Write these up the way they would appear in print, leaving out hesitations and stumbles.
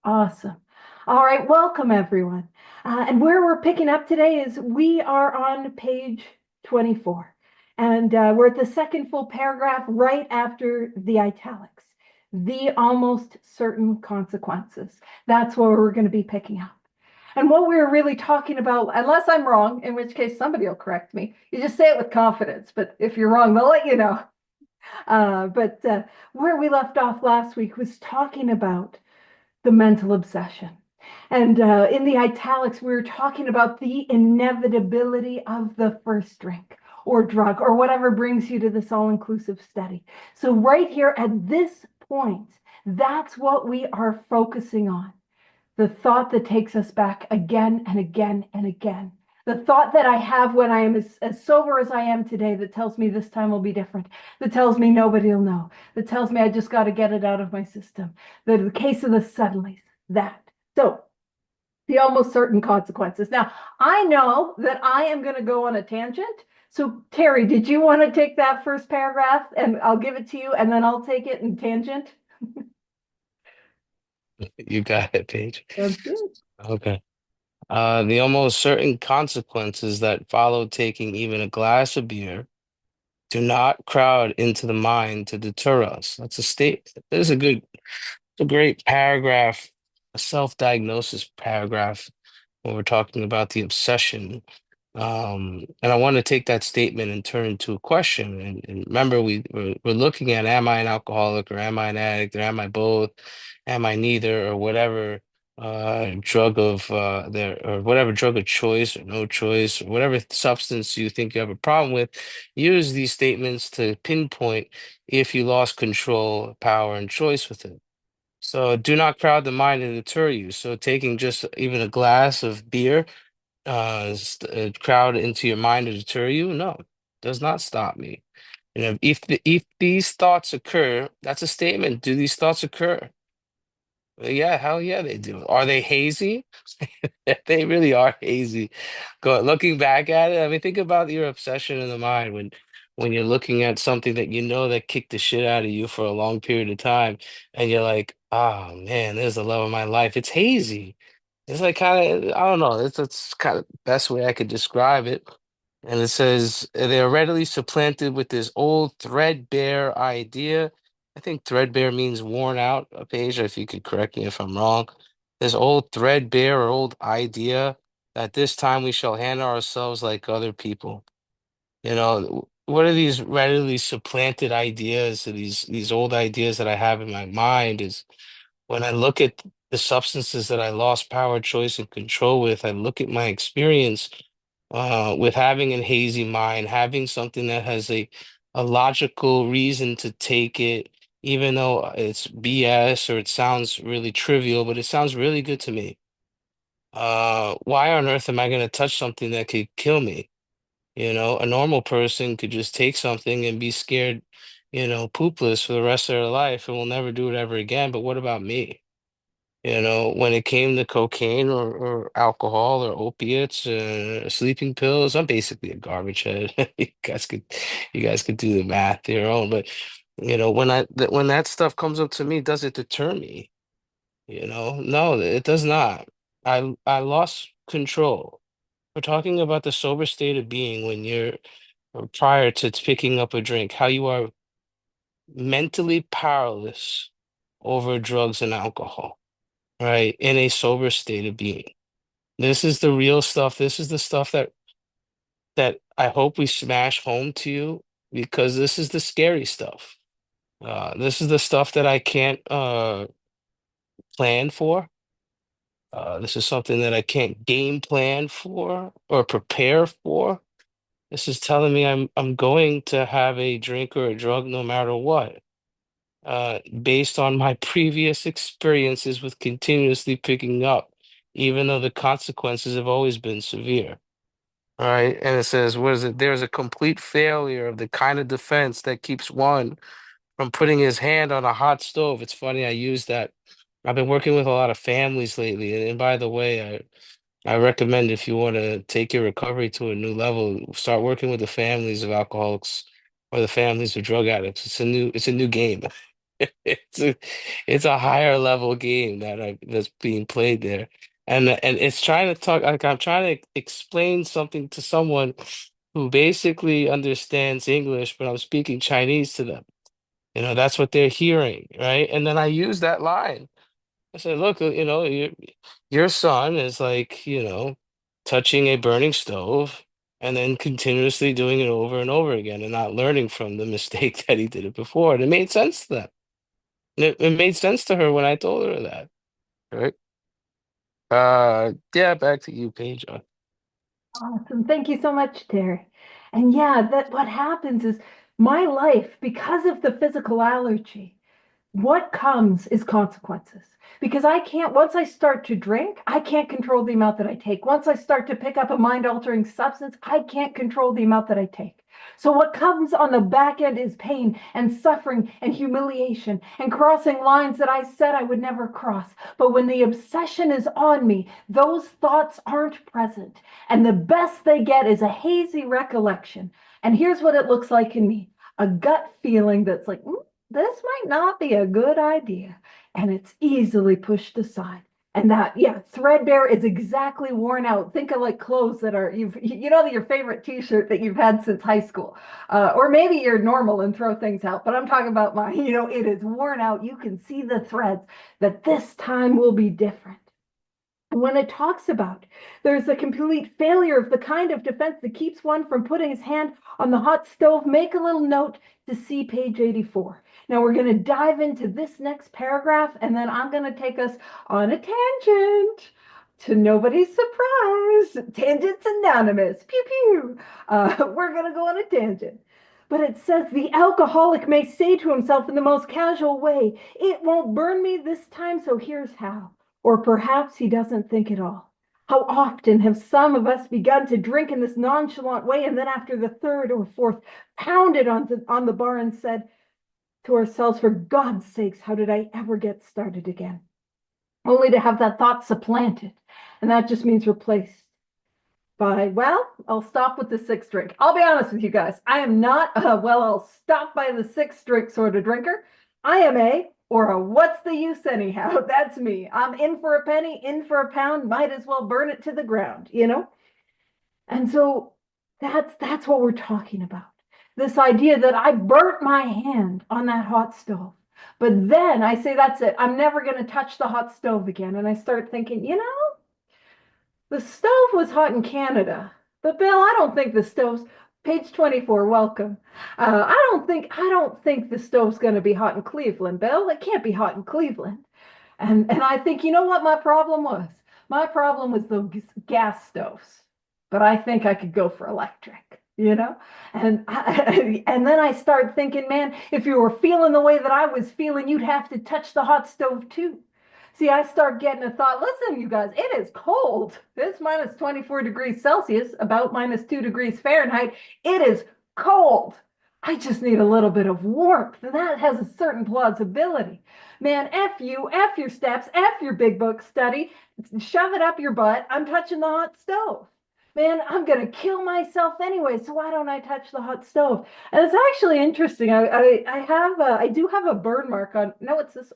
Awesome. All right, welcome everyone. And where we're picking up today is we are on page 24, and we're at the second full paragraph right after the italics, the almost certain consequences. That's where we're going to be picking up. And what we're really talking about, unless I'm wrong, in which case somebody will correct me, you just say it with confidence, but if you're wrong, they'll let you know. But where we left off last week was talking about the mental obsession. And in the italics, we were talking about the inevitability of the first drink or drug or whatever brings you to this all inclusive study. So, right here at this point, that's what we are focusing on, the thought that takes us back again and again and again. The thought that I have when I am as sober as I am today that tells me this time will be different, that tells me nobody will know, that tells me I just got to get it out of my system. The case of the suddenlies, that. So, the almost certain consequences. Now, I know that I am going to go on a tangent. So, Terry, did you want to take that first paragraph and I'll give it to you and then I'll take it in tangent? You got it, Paige. Sounds good. Okay. The almost certain consequences that follow taking even a glass of beer do not crowd into the mind to deter us. That's a state. This is a great paragraph, a self-diagnosis paragraph when we're talking about the obsession. And I want to take that statement and turn it into a question. And remember, we're looking at, am I an alcoholic or am I an addict or am I both? Am I neither or whatever drug of there or whatever drug of choice or no choice or whatever substance you think you have a problem with, use these statements to pinpoint if you lost control, power, and choice with it. So do not crowd the mind and deter you. So taking just even a glass of beer crowd into your mind to deter you? No, does not stop me. You know, if these thoughts occur, that's a statement. Do these thoughts occur? Well, yeah, hell yeah, they do. Are they hazy? They really are hazy. Looking back at it, I mean, think about your obsession in the mind when you're looking at something that you know that kicked the shit out of you for a long period of time, and you're like, oh man, there's the love of my life. It's hazy. It's like kind of, I don't know. It's kind of best way I could describe it. And it says they are readily supplanted with this old threadbare idea. I think threadbare means worn out. Paige, if you could correct me if I'm wrong. This old threadbare or old idea that this time we shall handle ourselves like other people. You know, what are these readily supplanted ideas? These old ideas that I have in my mind is when I look at the substances that I lost power, choice, and control with, I look at my experience with having a hazy mind, having something that has a logical reason to take it, even though it's BS or it sounds really trivial, but it sounds really good to me. Why on earth am I going to touch something that could kill me? You know, a normal person could just take something and be scared, poopless for the rest of their life and will never do it ever again. But what about me? You know, when it came to cocaine or alcohol or opiates, sleeping pills, I'm basically a garbage head. You guys could do the math your own. But when that stuff comes up to me, does it deter me? You know, no, it does not. I lost control. We're talking about the sober state of being when you're prior to picking up a drink, how you are mentally powerless over drugs and alcohol, right? In a sober state of being. This is the real stuff. This is the stuff that I hope we smash home to you because this is the scary stuff. This is the stuff that I can't plan for. This is something that I can't game plan for or prepare for. This is telling me I'm going to have a drink or a drug no matter what. Based on my previous experiences with continuously picking up, even though the consequences have always been severe. All right. And it says, what is it? There's a complete failure of the kind of defense that keeps one from putting his hand on a hot stove. It's funny, I use that. I've been working with a lot of families lately. And by the way, I recommend if you want to take your recovery to a new level, start working with the families of alcoholics or the families of drug addicts. It's a new game. It's a, it's a higher level game that's being played there. And it's trying to talk like I'm trying to explain something to someone who basically understands English, but I'm speaking Chinese to them. That's what they're hearing, right? And then I use that line. I said, look, your son is like, touching a burning stove and then continuously doing it over and over again and not learning from the mistake that he did it before. And it made sense to them. It made sense to her when I told her that, right? Yeah, back to you, Paige. Awesome. Thank you so much, Terry. And yeah, that what happens is my life, because of the physical allergy, what comes is consequences. Because I can't, once I start to drink, I can't control the amount that I take. Once I start to pick up a mind altering substance, I can't control the amount that I take. So, what comes on the back end is pain and suffering and humiliation and crossing lines that I said I would never cross. But when the obsession is on me, those thoughts aren't present. And the best they get is a hazy recollection. And here's what it looks like in me, a gut feeling that's like, this might not be a good idea. And it's easily pushed aside. And that, yeah, threadbare is exactly worn out. Think of like clothes that are, your favorite t-shirt that you've had since high school. Or maybe you're normal and throw things out, but I'm talking about mine. It is worn out. You can see the threads that this time will be different. When it talks about there's a complete failure of the kind of defense that keeps one from putting his hand on the hot stove, make a little note to see page 84. Now we're going to dive into this next paragraph, and then I'm going to take us on a tangent to nobody's surprise. Tangents Anonymous. Pew pew. We're going to go on a tangent. But it says the alcoholic may say to himself in the most casual way, it won't burn me this time, so here's how. Or perhaps he doesn't think at all. How often have some of us begun to drink in this nonchalant way, and then after the third or fourth pounded on the bar and said to ourselves, for God's sakes, how did I ever get started again? Only to have that thought supplanted. And that just means replaced by, well, I'll stop with the sixth drink. I'll be honest with you guys. I am not I'll stop by the sixth drink sort of drinker. I am or a what's the use anyhow? That's me. I'm in for a penny, in for a pound, might as well burn it to the ground. And so that's what we're talking about. This idea that I burnt my hand on that hot stove. But then I say, that's it. I'm never going to touch the hot stove again. And I start thinking, the stove was hot in Canada, but Bill, I don't think the stove's page 24, welcome. I don't think the stove's going to be hot in Cleveland, Bill. It can't be hot in Cleveland. And I think, you know what my problem was? My problem was the gas stoves. But I think I could go for electric. And then I start thinking, man, if you were feeling the way that I was feeling, you'd have to touch the hot stove too. See, I start getting a thought. Listen, you guys, it is cold. It's minus 24 degrees Celsius, about minus 2 degrees Fahrenheit. It is cold. I just need a little bit of warmth, and that has a certain plausibility. Man, F you, F your steps, F your big book study, shove it up your butt. I'm touching the hot stove. Man, I'm going to kill myself anyway, so why don't I touch the hot stove? And it's actually interesting. I do have a burn mark on, no, it's this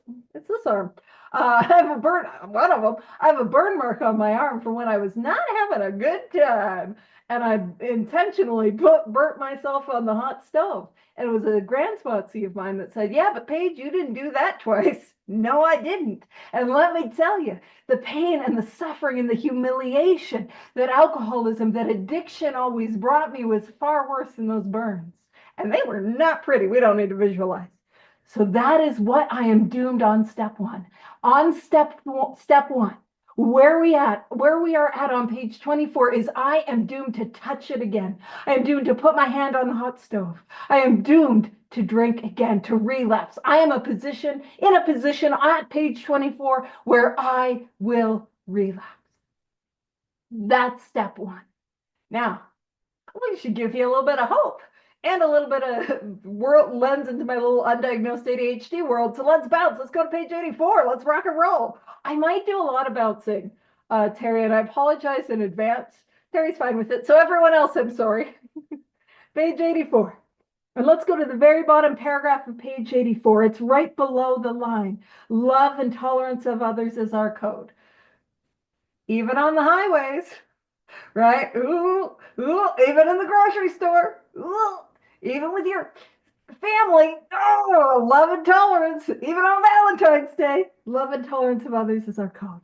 arm. I have a burn, one of them, I have a burn mark on my arm from when I was not having a good time. And I intentionally burnt myself on the hot stove. And it was a grandsponsee of mine that said, yeah, but Paige, you didn't do that twice. No, I didn't. And let me tell you, the pain and the suffering and the humiliation that alcoholism, that addiction always brought me was far worse than those burns. And they were not pretty. We don't need to visualize. So that is what I am doomed on step one. On step one, where we are at on page 24 is I am doomed to touch it again. I am doomed to put my hand on the hot stove. I am doomed to drink again, to relapse. I am in a position at page 24 where I will relapse. That's step one. Now, we should give you a little bit of hope and a little bit of world lens into my little undiagnosed ADHD world. So let's bounce. Let's go to page 84. Let's rock and roll. I might do a lot of bouncing, Terry, and I apologize in advance. Terry's fine with it. So everyone else, I'm sorry. Page 84. And let's go to the very bottom paragraph of page 84. It's right below the line. Love and tolerance of others is our code. Even on the highways, right? Ooh, ooh, even in the grocery store. Ooh, even with your family. Oh, love and tolerance. Even on Valentine's Day, love and tolerance of others is our code.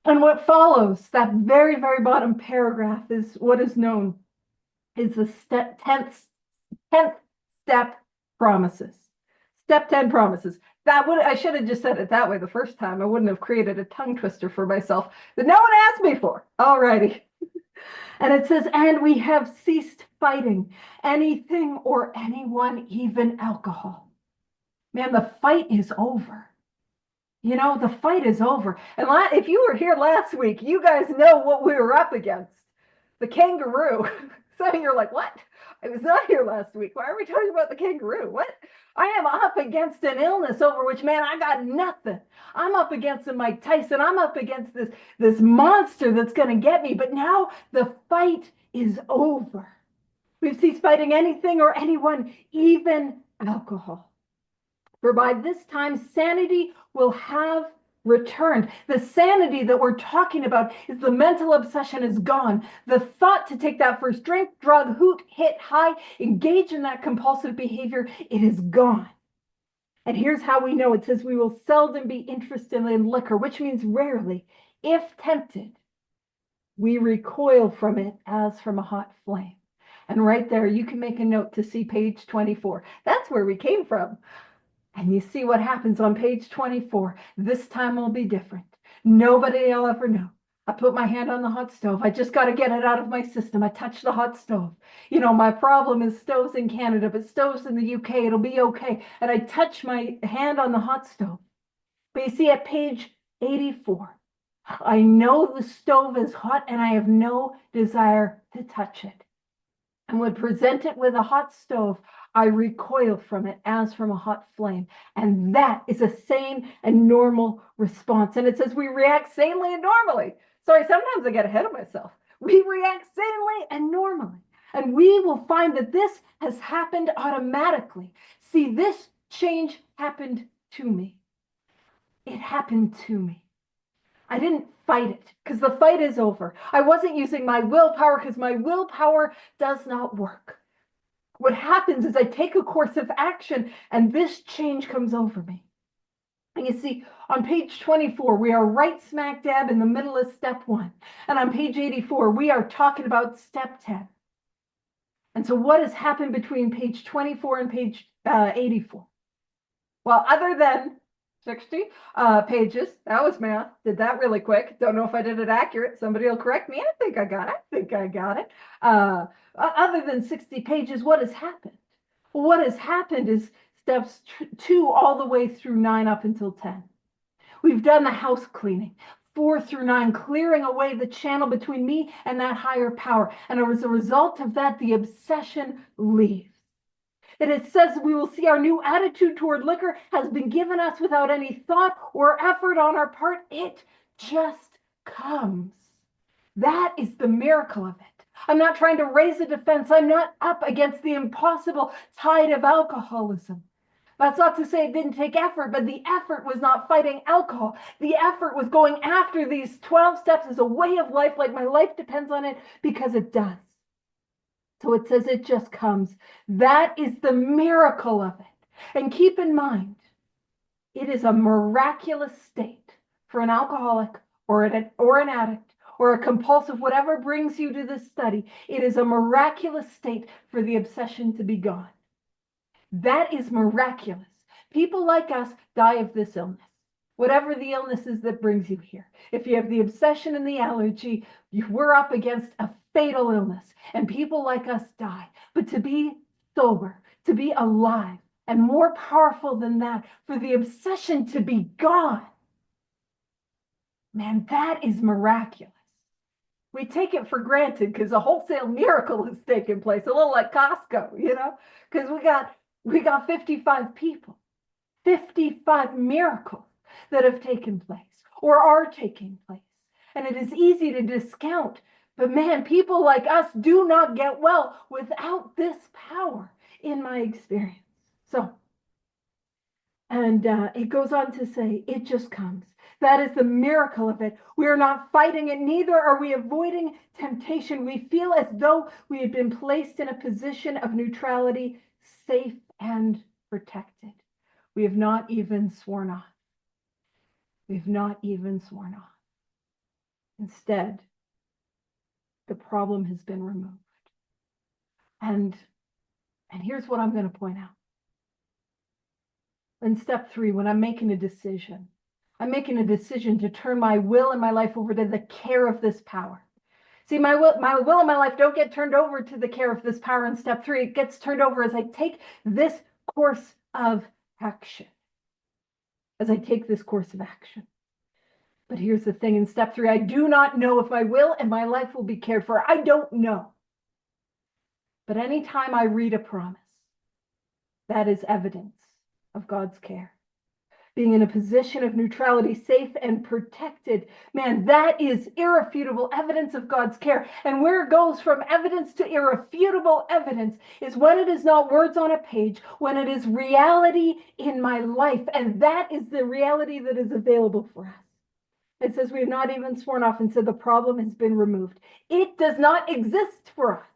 And what follows, that very, very bottom paragraph, is what is known as the 10th step promises. Step 10 promises. I should have just said it that way the first time. I wouldn't have created a tongue twister for myself that no one asked me for. All righty. And it says, and we have ceased fighting anything or anyone, even alcohol. Man, the fight is over. You know, the fight is over. And if you were here last week, you guys know what we were up against. The kangaroo. Some of you are like, what? I was not here last week. Why are we talking about the kangaroo? What? I am up against an illness over which, man, I got nothing. I'm up against a Mike Tyson. I'm up against this monster that's going to get me. But now the fight is over. We've ceased fighting anything or anyone, even alcohol. For by this time, sanity will have returned. The sanity that we're talking about is the mental obsession is gone. The thought to take that first drink, drug, hoot, hit high, engage in that compulsive behavior, it is gone. And here's how we know. It says we will seldom be interested in liquor, which means rarely. If tempted, we recoil from it as from a hot flame. And right there, you can make a note to see page 24. That's where we came from. And you see what happens on page 24. This time will be different. Nobody will ever know. I put my hand on the hot stove. I just got to get it out of my system. I touch the hot stove. You know, my problem is stoves in Canada, but stoves in the UK, it'll be okay. And I touch my hand on the hot stove. But you see at page 84, I know the stove is hot and I have no desire to touch it. And when presented with a hot stove, I recoil from it as from a hot flame. And that is a sane and normal response. And it says we react sanely and normally. Sorry, sometimes I get ahead of myself. We react sanely and normally. And we will find that this has happened automatically. See, this change happened to me. It happened to me. I didn't fight it because the fight is over. I wasn't using my willpower because my willpower does not work. What happens is I take a course of action and this change comes over me. And you see, on page 24, we are right smack dab in the middle of step 1. And on page 84, we are talking about step 10. And so what has happened between page 24 and page 84? Well, other than 60 pages, that was math. Did that really quick. Don't know if I did it accurate. Somebody will correct me. I think I got it. Other than 60 pages, what has happened? Well, what has happened is steps 2 all the way through 9 up until 10. We've done the house cleaning. 4 through 9, clearing away the channel between me and that higher power. And as a result of that, the obsession leaves. And it says we will see our new attitude toward liquor has been given us without any thought or effort on our part. It just comes. That is the miracle of it. I'm not trying to raise a defense. I'm not up against the impossible tide of alcoholism. That's not to say it didn't take effort, but the effort was not fighting alcohol. The effort was going after these 12 steps as a way of life, like my life depends on it, because it does. So it says it just comes. That is the miracle of it. And keep in mind, it is a miraculous state for an alcoholic or an addict or a compulsive, whatever brings you to this study. It is a miraculous state for the obsession to be gone. That is miraculous. People like us die of this illness, whatever the illness is that brings you here. If you have the obsession and the allergy, we're up against a fatal illness, and people like us die. But to be sober, to be alive, and more powerful than that, for the obsession to be gone, man, that is miraculous. We take it for granted because a wholesale miracle has taken place, a little like Costco, you know, because we got 55 people, 55 miracles that have taken place or are taking place. And it is easy to discount, but man, people like us do not get well without this power. in my experience. So, and it goes on to say, it just comes. That is the miracle of it. We are not fighting it, neither are we avoiding temptation. We feel as though we had been placed in a position of neutrality, safe and protected. We have not even sworn off. We've not even sworn off. Instead, the problem has been removed. And, and here's what I'm going to point out. In step 3, when I'm making a decision to turn my will and my life over to the care of this power. See, my will and my life don't get turned over to the care of this power in step 3. It gets turned over as I take this course of action. As I take this course of action. But here's the thing, in step 3, I do not know if my will and my life will be cared for. I don't know. But anytime I read a promise, that is evidence of God's care. Being in a position of neutrality, safe and protected, man, that is irrefutable evidence of God's care. And where it goes from evidence to irrefutable evidence is when it is not words on a page, when it is reality in my life. And that is the reality that is available for us. It says we have not even sworn off and said the problem has been removed. It does not exist for us.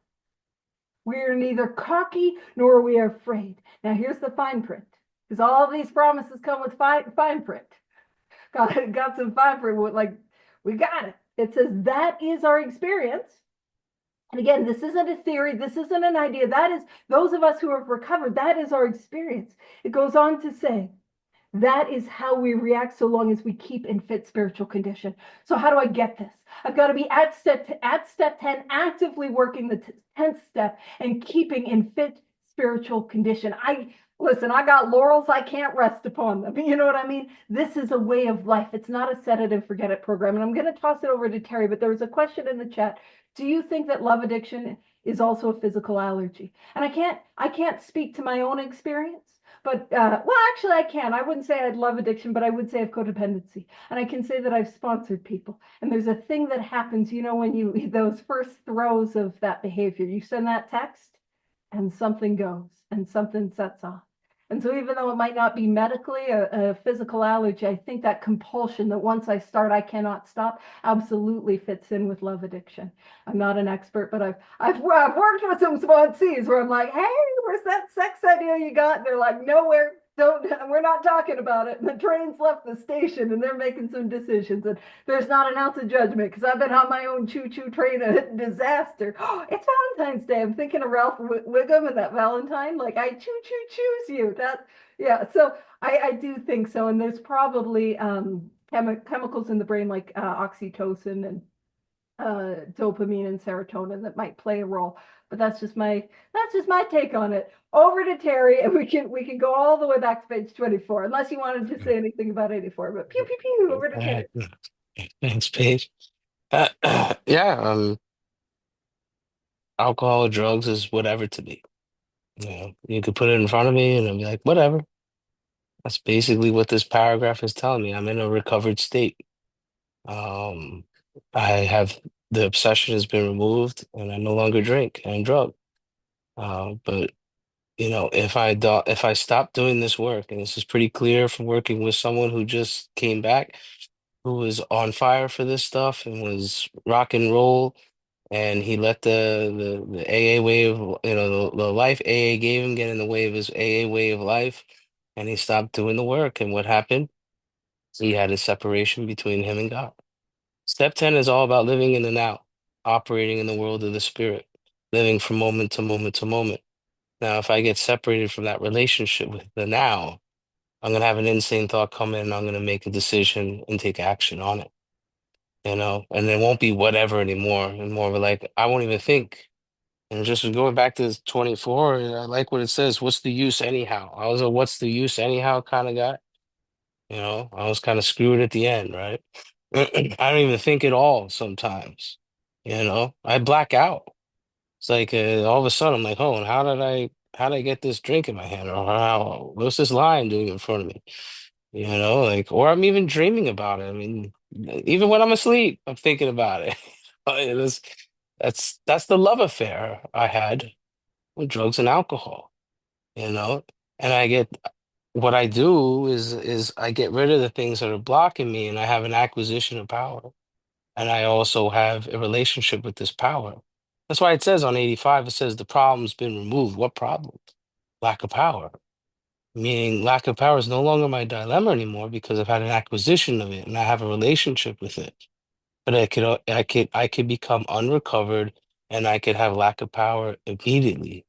We are neither cocky nor are we afraid. Now here's the fine print, because all of these promises come with fine print. Got some fine print, like we got it. It says that is our experience. And again, this isn't a theory. This isn't an idea. That is those of us who have recovered. That is our experience. It goes on to say, that is how we react so long as we keep in fit spiritual condition. So how do I get this? I've got to be at step 10, actively working the 10th step and keeping in fit spiritual condition. Listen, I got laurels, I can't rest upon them. You know what I mean? This is a way of life. It's not a set it and forget it program. And I'm going to toss it over to Terry, but there was a question in the chat. Do you think that love addiction is also a physical allergy? And I can't speak to my own experience. But, well, actually, I can. I wouldn't say I'd love addiction, but I would say I have codependency. And I can say that I've sponsored people. And there's a thing that happens, when those first throes of that behavior, you send that text and something goes and something sets off. And so even though it might not be medically a physical allergy, I think that compulsion that once I start, I cannot stop, absolutely fits in with love addiction. I'm not an expert, but I've worked with some sponsees where I'm like, hey, where's that sex idea you got? And they're like, nowhere. We're not talking about it. And the train's left the station and they're making some decisions. And there's not an ounce of judgment because I've been on my own choo-choo train of disaster. Oh, it's Valentine's Day. I'm thinking of Ralph Wiggum and that Valentine. Like, I choo-choo choose you. Yeah. So I do think so. And there's probably chemicals in the brain like oxytocin and dopamine and serotonin that might play a role. But that's just my take on it. Over to Terry, and we can go all the way back to page 24, unless you wanted to say anything about 84. But pew pew pew, over to Terry. Thanks, Paige. Yeah, alcohol or drugs is whatever to me. You could put it in front of me and I'll be like, whatever. That's basically what this paragraph is telling me. I'm in a recovered state. Um, I have the obsession has been removed and I no longer drink and drug. But if I stop doing this work, and this is pretty clear from working with someone who just came back, who was on fire for this stuff and was rock and roll, and he let the AA way of the life AA gave him get in the way of his AA way of life, and he stopped doing the work. And what happened? He had a separation between him and God. Step 10 is all about living in the now, operating in the world of the spirit, living from moment to moment to moment. Now, if I get separated from that relationship with the now, I'm going to have an insane thought come in and I'm going to make a decision and take action on it, and it won't be whatever anymore. And more of a like, I won't even think. And just going back to 24, I like what it says. What's the use anyhow? I was a what's the use anyhow kind of guy. I was kind of screwed at the end, right? I don't even think at all sometimes. I black out. It's like all of a sudden I'm like, oh, and how did I get this drink in my hand? Or what's this lion doing in front of me? Like, or I'm even dreaming about it. I mean, even when I'm asleep, I'm thinking about it. It is, that's the love affair I had with drugs and alcohol. you know? And I get what I do is I get rid of the things that are blocking me and I have an acquisition of power. And I also have a relationship with this power. That's why it says on 85, it says the problem's been removed. What problem? Lack of power. Meaning lack of power is no longer my dilemma anymore because I've had an acquisition of it and I have a relationship with it. But I could become unrecovered and I could have lack of power immediately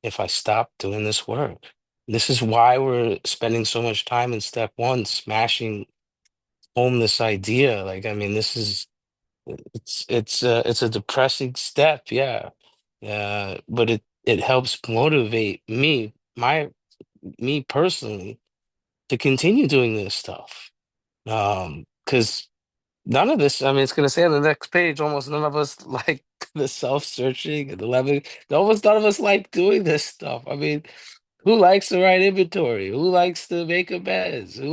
if I stop doing this work. This is why we're spending so much time in step one, smashing home this idea. Like, I mean, this is it's a depressing step, yeah. But it helps motivate me personally to continue doing this stuff. Because none of this, I mean, it's gonna say on the next page, almost none of us like the self-searching and the level. Almost none of us like doing this stuff. I mean, who likes to write inventory? Who likes to make amends? Who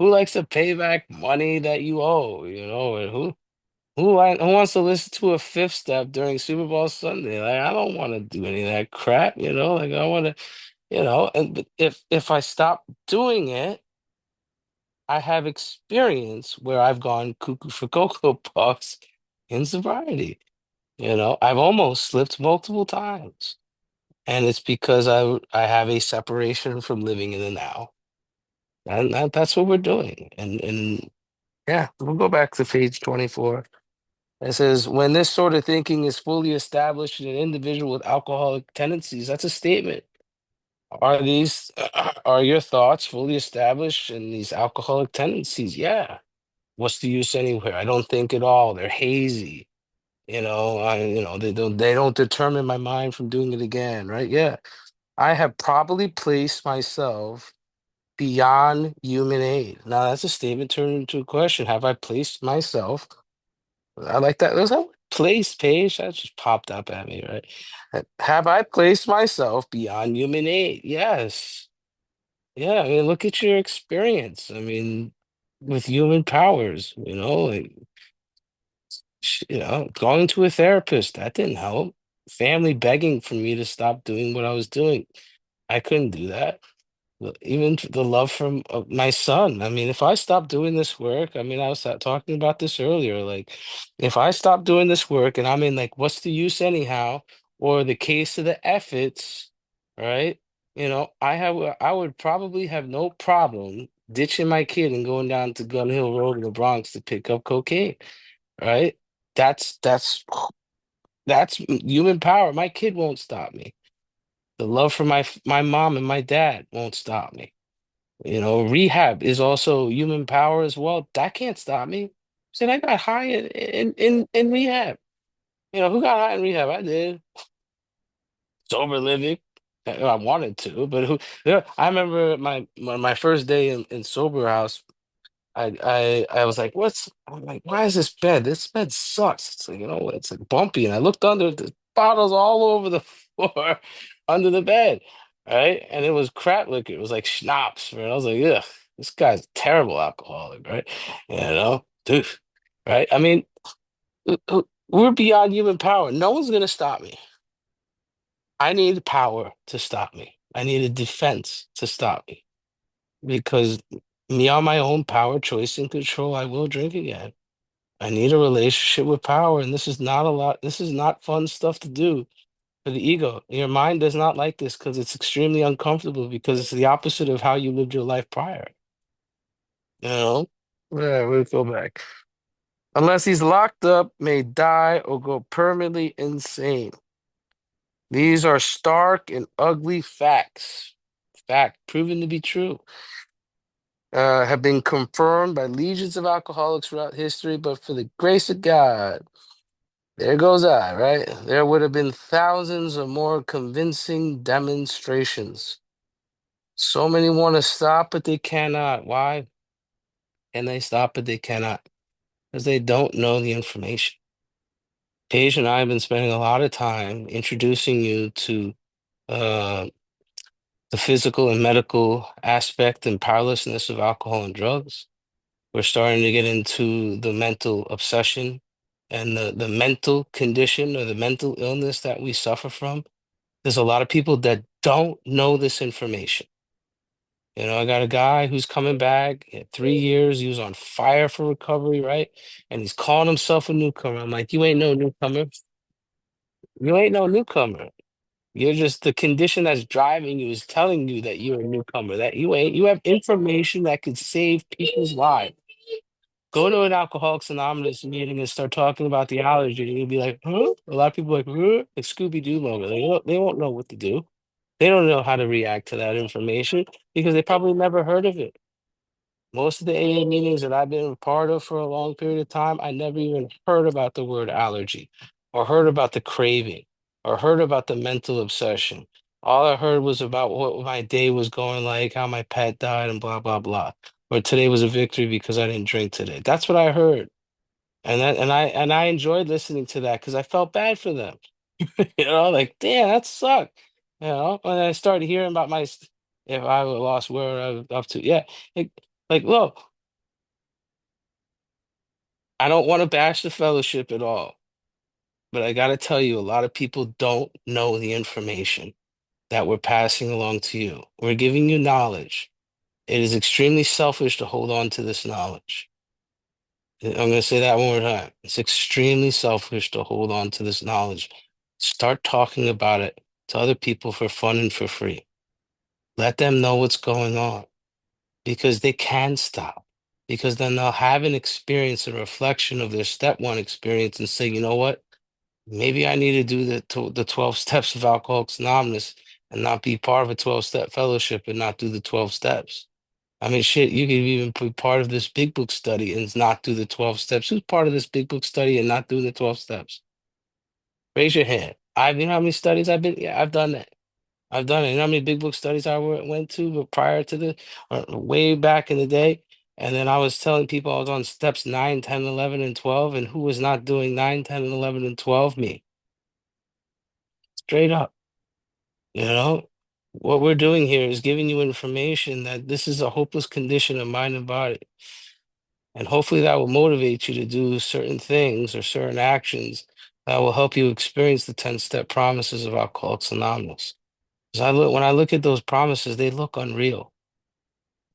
likes to pay back money that you owe? And who wants to listen to a fifth step during Super Bowl Sunday? Like, I don't want to do any of that crap. Like I want to, and but if I stop doing it, I have experience where I've gone cuckoo for Cocoa Puffs in sobriety. I've almost slipped multiple times. And it's because I have a separation from living in the now. And that's what we're doing. And yeah, we'll go back to page 24. It says, when this sort of thinking is fully established in an individual with alcoholic tendencies, that's a statement. Are your thoughts fully established in these alcoholic tendencies? Yeah. What's the use anywhere? I don't think at all. They're hazy. They don't determine my mind from doing it again, right? Yeah. I have probably placed myself beyond human aid. Now that's a statement turned into a question. Have I placed myself? I like that. There's a place page that just popped up at me, right? Have I placed myself beyond human aid? Yes. Yeah, I mean, look at your experience. I mean, with human powers, like, going to a therapist, that didn't help. Family begging for me to stop doing what I was doing. I couldn't do that. Even the love from my son. I mean, if I stop doing this work, I mean, I was talking about this earlier. Like, if I stop doing this work and I'm in, like, what's the use anyhow? Or the case of the efforts, right? I would probably have no problem ditching my kid and going down to Gun Hill Road in the Bronx to pick up cocaine, right? That's that's that's human power. My kid won't stop me. The love for my mom and my dad won't stop me. Rehab is also human power as well. That can't stop me. Said I got high in rehab. Who got high in rehab? I did. Sober living. I wanted to, but who? Yeah, I remember my first day in sober house. I was like, I'm like, why is this bed? This bed sucks. It's like, it's like bumpy. And I looked under, the bottles all over the floor under the bed. Right. And it was crap liquor. It was like schnapps. Right. I was like, ugh, this guy's a terrible alcoholic, right? Dude. Right. I mean, we're beyond human power. No one's gonna stop me. I need power to stop me. I need a defense to stop me. Because me on my own power, choice, and control, I will drink again. I need a relationship with power, and this is not a lot. This is not fun stuff to do for the ego. Your mind does not like this because it's extremely uncomfortable because it's the opposite of how you lived your life prior. You know? Yeah, we'll go back. Unless he's locked up, may die, or go permanently insane. These are stark and ugly facts. Fact proven to be true. Have been confirmed by legions of alcoholics throughout history, but for the grace of God, there goes I, right? There would have been thousands of more convincing demonstrations. So many want to stop, but they cannot. Why? Can they stop, but they cannot? Because they don't know the information. Paige and I have been spending a lot of time introducing you to uh, the physical and medical aspect and powerlessness of alcohol and drugs. We're starting to get into the mental obsession and the mental condition or the mental illness that we suffer from. There's a lot of people that don't know this information. I got a guy who's coming back at 3 years. He was on fire for recovery, right? And he's calling himself a newcomer. I'm like, you ain't no newcomer. You ain't no newcomer. You're just the condition that's driving you is telling you that you're a newcomer, that you ain't. You have information that could save people's lives. Go to an Alcoholics Anonymous meeting and start talking about the allergy, and you'll be like, huh? A lot of people are like, huh? Like Scooby-Doo moment. They won't know what to do. They don't know how to react to that information because they probably never heard of it. Most of the AA meetings that I've been a part of for a long period of time, I never even heard about the word allergy or heard about the craving or heard about the mental obsession. All I heard was about what my day was going like, how my pet died, and blah, blah, blah. Or today was a victory because I didn't drink today. That's what I heard. And I enjoyed listening to that because I felt bad for them. Like, damn, that sucked. And I started hearing about if I would lost where I was up to. Yeah. Like, look, I don't want to bash the fellowship at all, but I got to tell you, a lot of people don't know the information that we're passing along to you. We're giving you knowledge. It is extremely selfish to hold on to this knowledge. I'm going to say that one more time. It's extremely selfish to hold on to this knowledge. Start talking about it to other people for fun and for free. Let them know what's going on because they can stop. Because then they'll have an experience, a reflection of their step one experience and say, you know what? Maybe I need to do the 12 steps of Alcoholics Anonymous and not be part of a 12-step fellowship and not do the 12 steps. I mean, shit, you could even be part of this big book study and not do the 12 steps. Who's part of this big book study and not do the 12 steps? Raise your hand. You know how many studies I've been? Yeah, I've done that. I've done it. You know how many big book studies I went to prior to or way back in the day? And then I was telling people I was on steps 9, 10, 11, and 12, and who was not doing 9, 10, and 11, and 12? Me. Straight up. You know? What we're doing here is giving you information that this is a hopeless condition of mind and body. And hopefully that will motivate you to do certain things or certain actions that will help you experience the 10-step promises of Alcoholics Anonymous. When I look at those promises, they look unreal.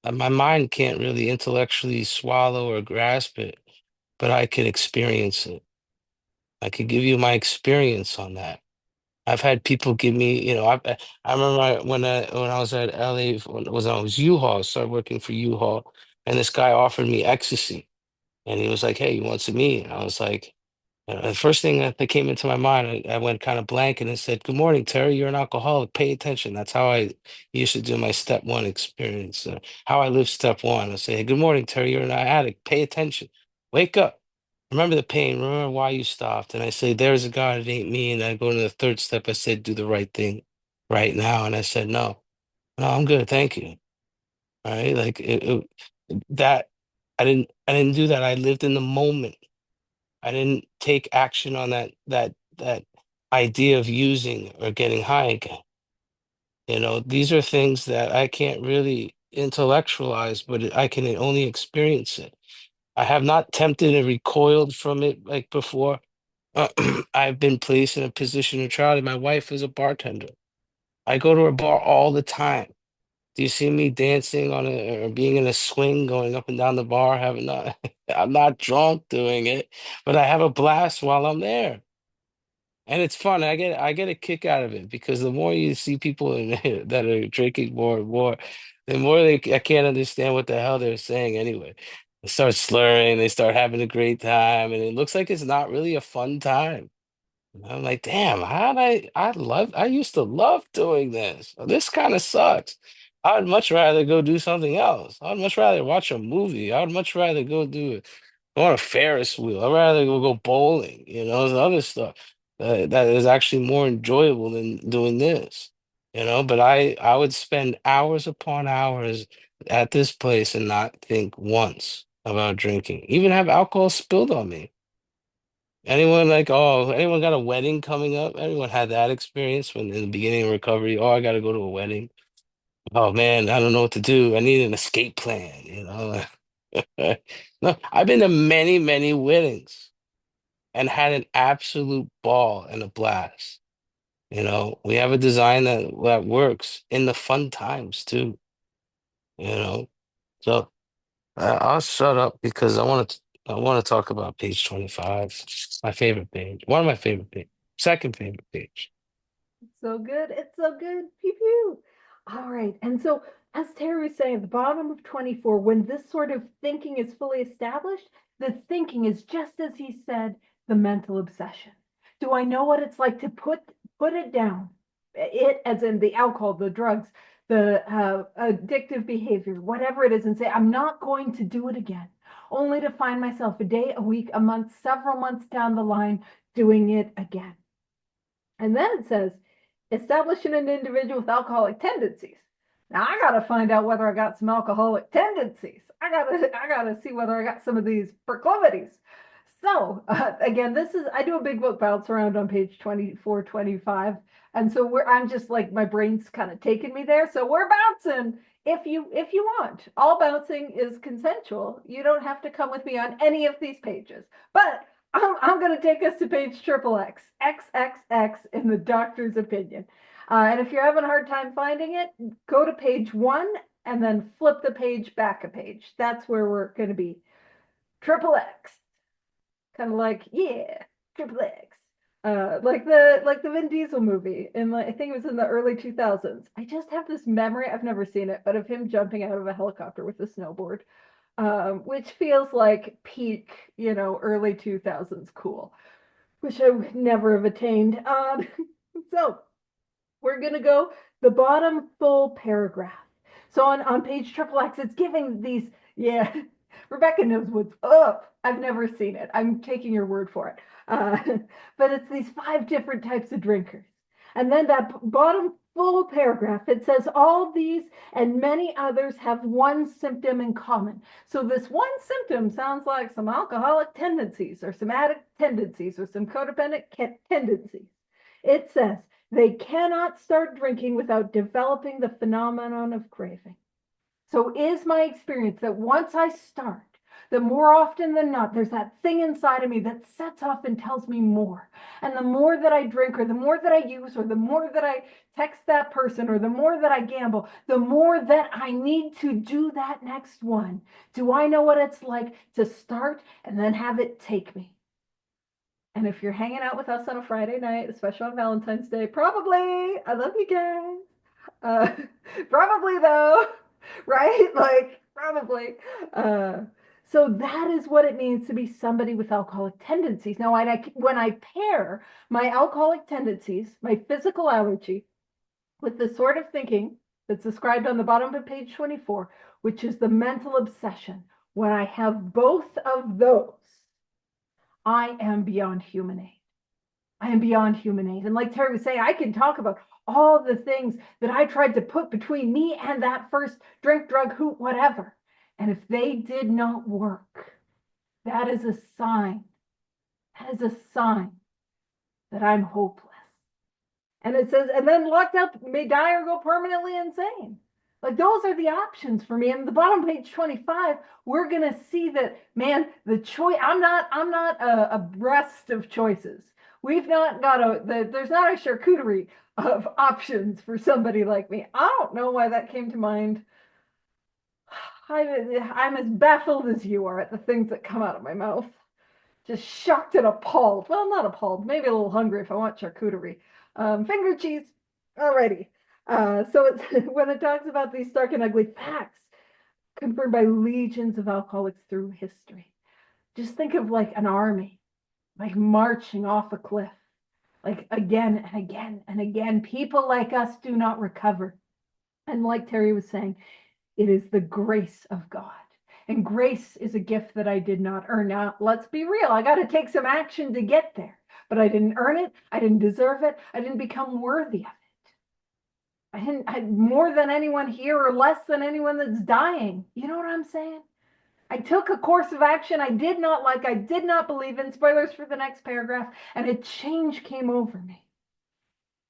And my mind can't really intellectually swallow or grasp it, but I can experience it. I could give you my experience on that. I've had people give me, I remember when I was at LA, when I was U-Haul, started working for U-Haul, and this guy offered me ecstasy. And he was like, "Hey, you want some meat?" And I was like, the first thing that came into my mind, I went kind of blank and it said, "Good morning, Terry. You're an alcoholic. Pay attention." That's how I used to do my step one experience, how I live step one. I say, "Hey, good morning, Terry. You're an addict. Pay attention. Wake up. Remember the pain. Remember why you stopped." And I say, "There's a God. It ain't me." And I go to the third step. I said, "Do the right thing right now." And I said, "No, no, I'm good. Thank you." Right? Like that. I didn't do that. I lived in the moment. I didn't take action on that idea of using or getting high again. These are things that I can't really intellectualize, but I can only experience it. I have not tempted and recoiled from it like before. I've been placed in a position of neutrality. My wife is a bartender. I go to her bar all the time. Do you see me dancing or being in a swing, going up and down the bar? Having not, I'm not drunk doing it, but I have a blast while I'm there. And it's fun. I get a kick out of it because the more you see people that are drinking more and more, the more I can't understand what the hell they're saying anyway. They start slurring, they start having a great time, and it looks like it's not really a fun time. And I'm like, damn, I used to love doing this. This kind of sucks. I'd much rather go do something else. I'd much rather watch a movie. I'd much rather go on a Ferris wheel. I'd rather go bowling, there's other stuff that is actually more enjoyable than doing this, but I would spend hours upon hours at this place and not think once about drinking, even have alcohol spilled on me. Anyone got a wedding coming up? Anyone had that experience when in the beginning of recovery? Oh, I got to go to a wedding. Oh man, I don't know what to do. I need an escape plan. No, I've been to many, many weddings and had an absolute ball and a blast. We have a design that works in the fun times too, you know. So I'll shut up because I want to talk about page 25, my favorite page, one of my favorite page, second favorite page. It's so good. It's so good. Pew pew. All right. And so, as Terry was saying, at the bottom of 24, when this sort of thinking is fully established, the thinking is just as he said, the mental obsession. Do I know what it's like to put it down? It, as in the alcohol, the drugs, the addictive behavior, whatever it is, and say, I'm not going to do it again, only to find myself a day, a week, a month, several months down the line doing it again. And then it says, establishing an individual with alcoholic tendencies. Now I gotta find out whether I got some alcoholic tendencies. I gotta see whether I got some of these proclivities. So again, I do a big book bounce around on page 24, 25. And so I'm just like, my brain's kind of taking me there. So we're bouncing if you want. All bouncing is consensual. You don't have to come with me on any of these pages. But I'm going to take us to page triple X, XXX in the doctor's opinion. And if you're having a hard time finding it, go to page 1 and then flip the page back a page. That's where we're going to be. Triple X, kind of like, yeah, triple X. Like the Vin Diesel movie I think it was in the early 2000s. I just have this memory, I've never seen it, but of him jumping out of a helicopter with a snowboard, which feels like peak, early 2000s cool, which I would never have attained. So we're going to go the bottom full paragraph. So on page triple X, it's giving these, yeah, Rebecca knows what's up. I've never seen it. I'm taking your word for it. Uh, but it's these 5 different types of drinkers. And then that bottom full paragraph, it says all these and many others have one symptom in common. So this one symptom sounds like some alcoholic tendencies or some addict tendencies or some codependent tendencies. It says they cannot start drinking without developing the phenomenon of craving. So is my experience that once I start, the more often than not, there's that thing inside of me that sets off and tells me more. And the more that I drink, or the more that I use, or the more that I text that person, or the more that I gamble, the more that I need to do that next one. Do I know what it's like to start and then have it take me? And if you're hanging out with us on a Friday night, especially on Valentine's Day, probably, I love you guys. Uh, probably though, right? Like, probably. Uh, so that is what it means to be somebody with alcoholic tendencies. Now, when I pair my alcoholic tendencies, my physical allergy, with the sort of thinking that's described on the bottom of page 24, which is the mental obsession, when I have both of those, I am beyond human aid. I am beyond human aid. And like Terry was saying, I can talk about all the things that I tried to put between me and that first drink, drug, hoot, whatever. And if they did not work, that is a sign. That is a sign that I'm hopeless. And it says, and then locked up may die or go permanently insane. Like those are the options for me. And the bottom page 25, we're gonna see that, man, the choice. I'm not a breast of choices. We've not got there's not a charcuterie of options for somebody like me. I don't know why that came to mind. I'm as baffled as you are at the things that come out of my mouth. Just shocked and appalled. Well, not appalled, maybe a little hungry if I want charcuterie. Finger cheese, alrighty. So it's when it talks about these stark and ugly facts confirmed by legions of alcoholics through history. Just think of like an army, like marching off a cliff, like again and again and again. People like us do not recover. And like Terry was saying, it is the grace of God. And grace is a gift that I did not earn. Now, let's be real. I got to take some action to get there. But I didn't earn it. I didn't deserve it. I didn't become worthy of it. I more than anyone here or less than anyone that's dying. You know what I'm saying? I took a course of action I did not like, I did not believe in. Spoilers for the next paragraph. And a change came over me.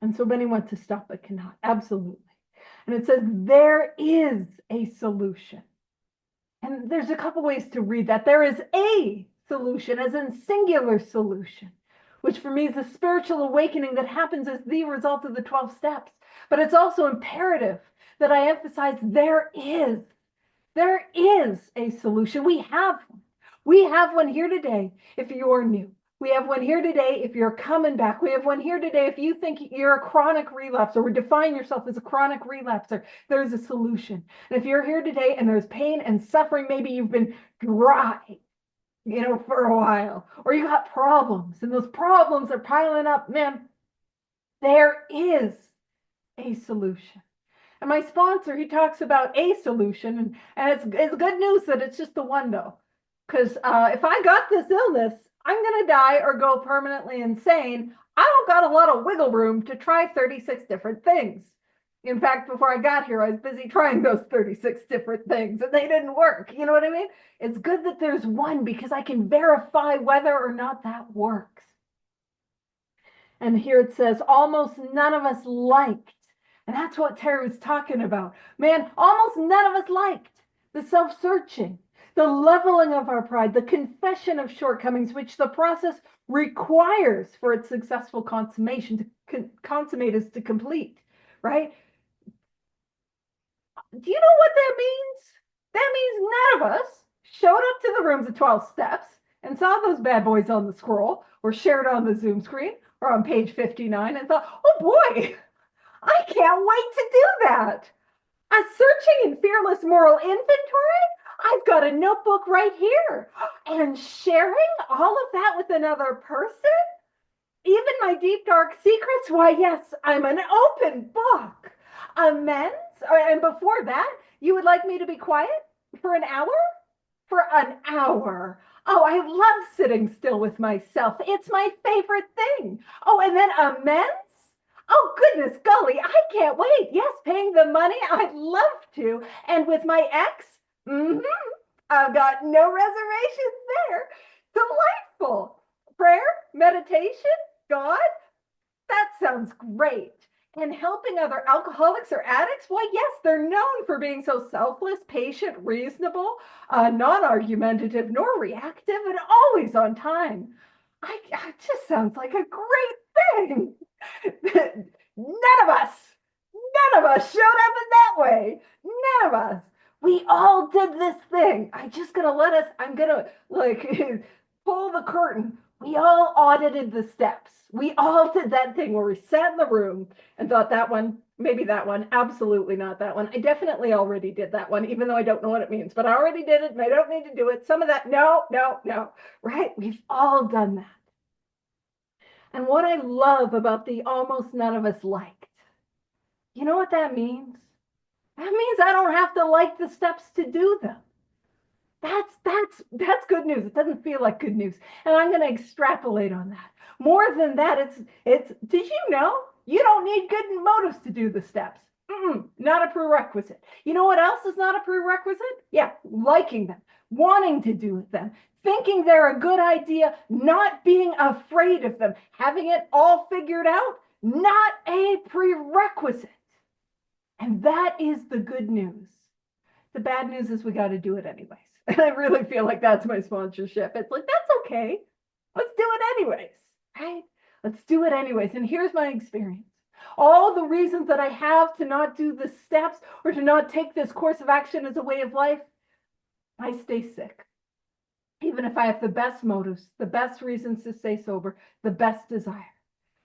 And so many want to stop but cannot. Absolutely. And it says there is a solution. And there's a couple ways to read that. There is a solution, as in singular solution, which for me is a spiritual awakening that happens as the result of the 12 steps. But it's also imperative that I emphasize there is a solution. We have one. We have one here today if you're new. We have one here today if you're coming back. We have one here today if you think you're a chronic relapser or define yourself as a chronic relapser. There's a solution. And if you're here today and there's pain and suffering, maybe you've been dry, for a while, or you got problems and those problems are piling up, man, there is a solution. And my sponsor, he talks about a solution, and it's good news that it's just the one, though. Because if I got this illness, I'm going to die or go permanently insane. I don't got a lot of wiggle room to try 36 different things. In fact, before I got here, I was busy trying those 36 different things, and they didn't work. You know what I mean? It's good that there's one because I can verify whether or not that works. And here it says, almost none of us liked. And that's what Thierry was talking about. Man, almost none of us liked the self-searching, the leveling of our pride, the confession of shortcomings, which the process requires for its successful consummation. To consummate is to complete, right? Do you know what that means? That means none of us showed up to the rooms of 12 steps and saw those bad boys on the scroll or shared on the Zoom screen or on page 59 and thought, oh boy, I can't wait to do that. A searching and fearless moral inventory? I've got a notebook right here. And sharing all of that with another person? Even my deep, dark secrets? Why, yes, I'm an open book. Amends? And before that, you would like me to be quiet for an hour? For an hour. Oh, I love sitting still with myself. It's my favorite thing. Oh, and then amends? Oh, goodness golly, I can't wait. Yes, paying the money, I'd love to. And with my ex, I've got no reservations there. Delightful. Prayer, meditation, God, that sounds great. And helping other alcoholics or addicts, why, yes, they're known for being so selfless, patient, reasonable, non-argumentative, nor reactive, and always on time. It just sounds like a great thing. None of us showed up in that way. None of us. We all did this thing. I'm gonna pull the curtain. We all audited the steps. We all did that thing where we sat in the room and thought that one, maybe that one, absolutely not that one. I definitely already did that one, even though I don't know what it means, but I already did it and I don't need to do it. Some of that, no, right? We've all done that. And what I love about the almost none of us liked, you know what that means? That means I don't have to like the steps to do them. That's good news. It doesn't feel like good news. And I'm going to extrapolate on that. More than that, it's did you know you don't need good motives to do the steps? Not a prerequisite. You know what else is not a prerequisite? Yeah, liking them, wanting to do them, thinking they're a good idea, not being afraid of them, having it all figured out, not a prerequisite. And that is the good news. The bad news is we got to do it anyways. And I really feel like that's my sponsorship. It's like, that's okay. Let's do it anyways, right? Let's do it anyways. And here's my experience. All the reasons that I have to not do the steps or to not take this course of action as a way of life, I stay sick. Even if I have the best motives, the best reasons to stay sober, the best desire.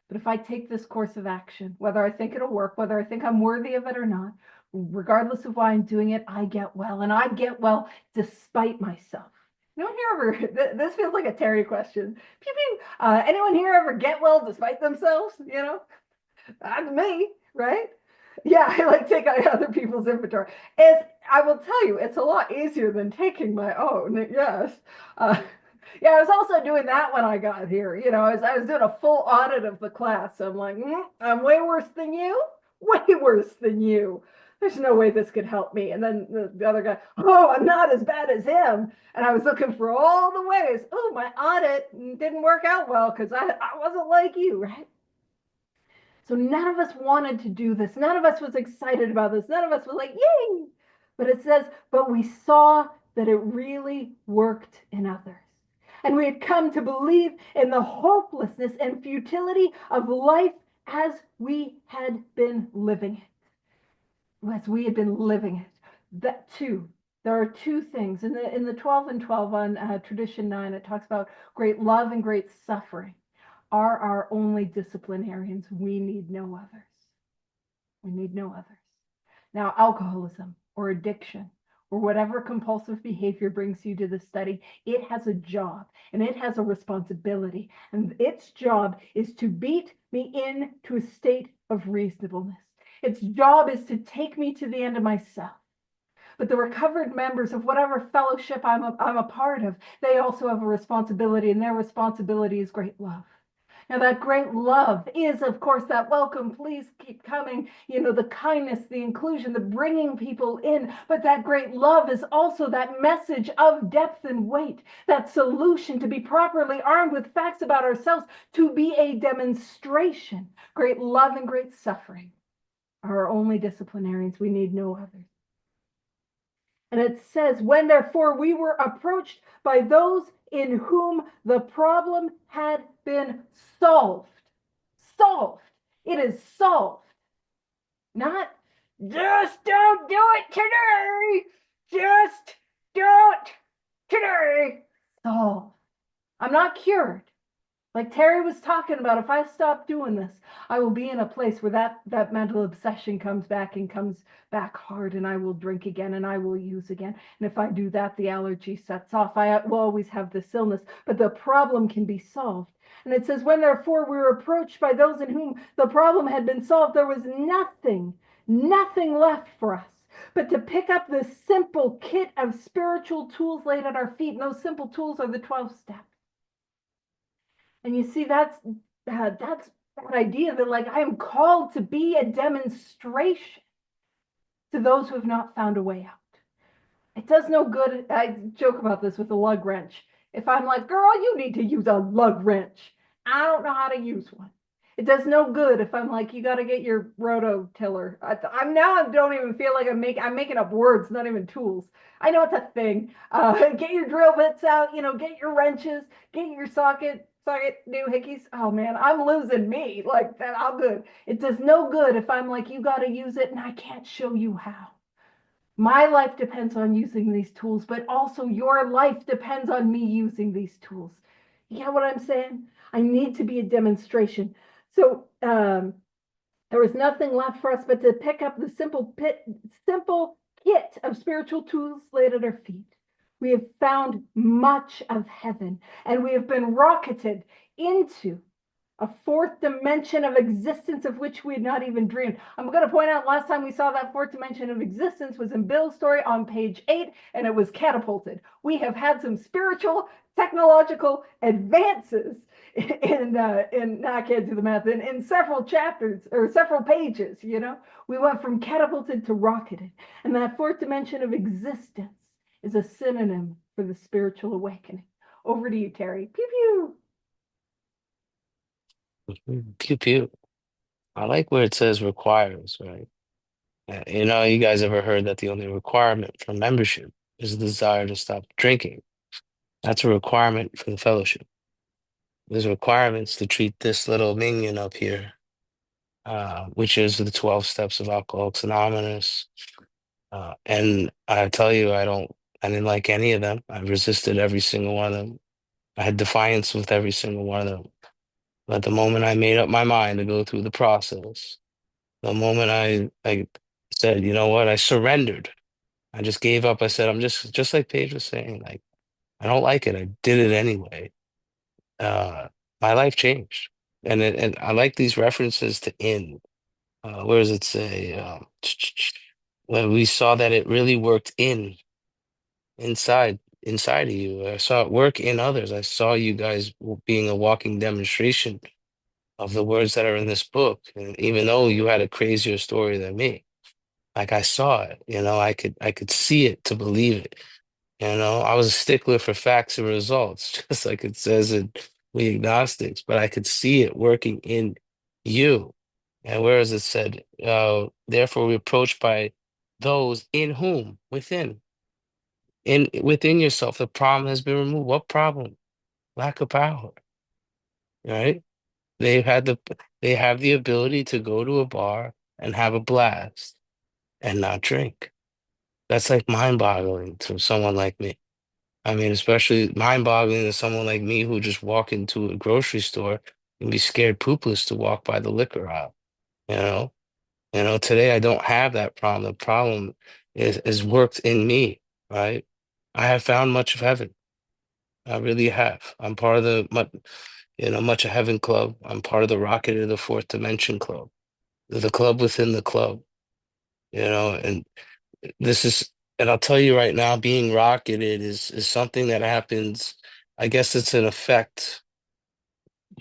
But if I take this course of action, whether I think it'll work, whether I think I'm worthy of it or not, regardless of why I'm doing it, I get well. And I get well despite myself. Anyone here ever, this feels like a Thierry question. Anyone here ever get well despite themselves? That's me, right? Yeah, I like take other people's inventory. I will tell you, it's a lot easier than taking my own. Yes. Yeah, I was also doing that when I got here. I was doing a full audit of the class. So I'm like, I'm way worse than you. Way worse than you. There's no way this could help me. And then the other guy, oh, I'm not as bad as him. And I was looking for all the ways. Oh, my audit didn't work out well because I wasn't like you, right? So none of us wanted to do this. None of us was excited about this. None of us was like, yay. But it says, but we saw that it really worked in others. And we had come to believe in the hopelessness and futility of life as we had been living it. As we had been living it. That too. There are two things in the 12 and 12 on tradition 9. It talks about great love and great suffering are our only disciplinarians. We need no others. We need no others. Now, alcoholism or addiction or whatever compulsive behavior brings you to the study, it has a job and it has a responsibility. And its job is to beat me into a state of reasonableness. Its job is to take me to the end of myself. But the recovered members of whatever fellowship I'm a part of, they also have a responsibility, and their responsibility is great love. Now, that great love is, of course, that welcome, please keep coming, the kindness, the inclusion, the bringing people in. But that great love is also that message of depth and weight, that solution to be properly armed with facts about ourselves, to be a demonstration. Great love and great suffering are our only disciplinarians. We need no others. And it says, when therefore we were approached by those in whom the problem had been solved. Solved. It is solved. Not just don't do it today. Just don't today. Solved. I'm not cured. Like Terry was talking about, if I stop doing this, I will be in a place where that mental obsession comes back and comes back hard, and I will drink again and I will use again. And if I do that, the allergy sets off. I will always have this illness, but the problem can be solved. And it says, when therefore we were approached by those in whom the problem had been solved, there was nothing left for us but to pick up this simple kit of spiritual tools laid at our feet. And those simple tools are the 12 steps. And you see, that's that idea that, like, I am called to be a demonstration to those who have not found a way out. It does no good. I joke about this with a lug wrench. If I'm like, girl, you need to use a lug wrench, I don't know how to use one. It does no good if I'm like, you got to get your rototiller. I don't even feel like I'm making up words, not even tools. I know it's a thing. Get your drill bits out. Get your wrenches. Get your socket, new hickeys. Oh man, I'm losing me like that. I'm good. It does no good if I'm like, you got to use it, and I can't show you how. My life depends on using these tools, but also your life depends on me using these tools. You get what I'm saying? I need to be a demonstration. So there was nothing left for us but to pick up the simple kit of spiritual tools laid at our feet. We have found much of heaven, and we have been rocketed into a fourth dimension of existence of which we had not even dreamed. I'm going to point out, last time we saw that fourth dimension of existence was in Bill's story on page 8, and it was catapulted. We have had some spiritual, technological advances I can't do the math, in several chapters or several pages. We went from catapulted to rocketed. And that fourth dimension of existence is a synonym for the spiritual awakening. Over to you, Terry. Pew pew. Pew pew. I like where it says requires, right? You guys ever heard that the only requirement for membership is the desire to stop drinking? That's a requirement for the fellowship. There's requirements to treat this little minion up here, which is the 12 steps of Alcoholics Anonymous. And I tell you, I didn't like any of them. I resisted every single one of them. I had defiance with every single one of them. But the moment I made up my mind to go through the process, the moment I said, you know what, I surrendered. I just gave up. I said, I'm just like Paige was saying, like, I don't like it. I did it anyway. Uh, my life changed. And I like these references to in. Where does it say? When we saw that it really worked inside of you. I saw it work in others. I saw you guys being a walking demonstration of the words that are in this book. And even though you had a crazier story than me, like I saw it, I could see it to believe it. I was a stickler for facts and results, just like it says in We Agnostics, but I could see it working in you. And whereas it said, therefore we approached by those in whom, within yourself, the problem has been removed. What problem? lack of power, right? They've had the they have the ability to go to a bar and have a blast and not drink. That's like mind-boggling to someone like me. I mean, especially mind-boggling to someone like me who just walk into a grocery store and be scared poopless to walk by the liquor aisle, you know? Today I don't have that problem. The problem is worked in me, right? I have found much of heaven. I really have. I'm part of Much of Heaven Club. I'm part of the Rocket of the Fourth Dimension Club, the club within the club, and this is, and I'll tell you right now, being rocketed is something that happens. I guess it's an effect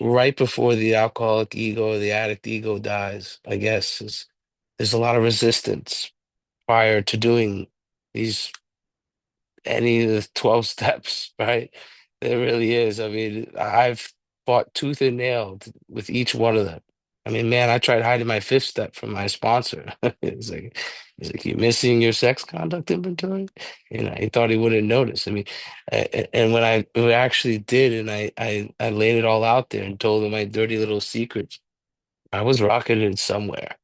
right before the alcoholic ego or the addict ego dies. I guess there's a lot of resistance prior to doing these any of the 12 steps, right? There really is. I mean, I've fought tooth and nail with each one of them. I mean, man, I tried hiding my fifth step from my sponsor. He's like, you missing your sex conduct inventory? He thought he wouldn't notice. I mean, and when I actually did, and I laid it all out there and told him my dirty little secrets, I was rocketed somewhere.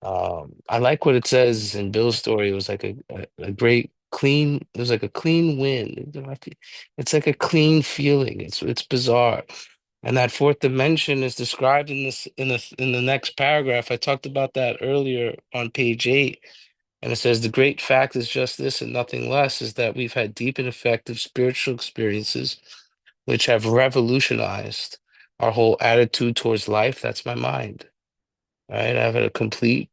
I like what it says in Bill's story. It was like a great clean, it was like a clean wind. It's like a clean feeling. It's bizarre. And that fourth dimension is described in the next paragraph. I talked about that earlier on page 8. And it says the great fact is just this and nothing less is that we've had deep and effective spiritual experiences which have revolutionized our whole attitude towards life. That's my mind. Right? I've had a complete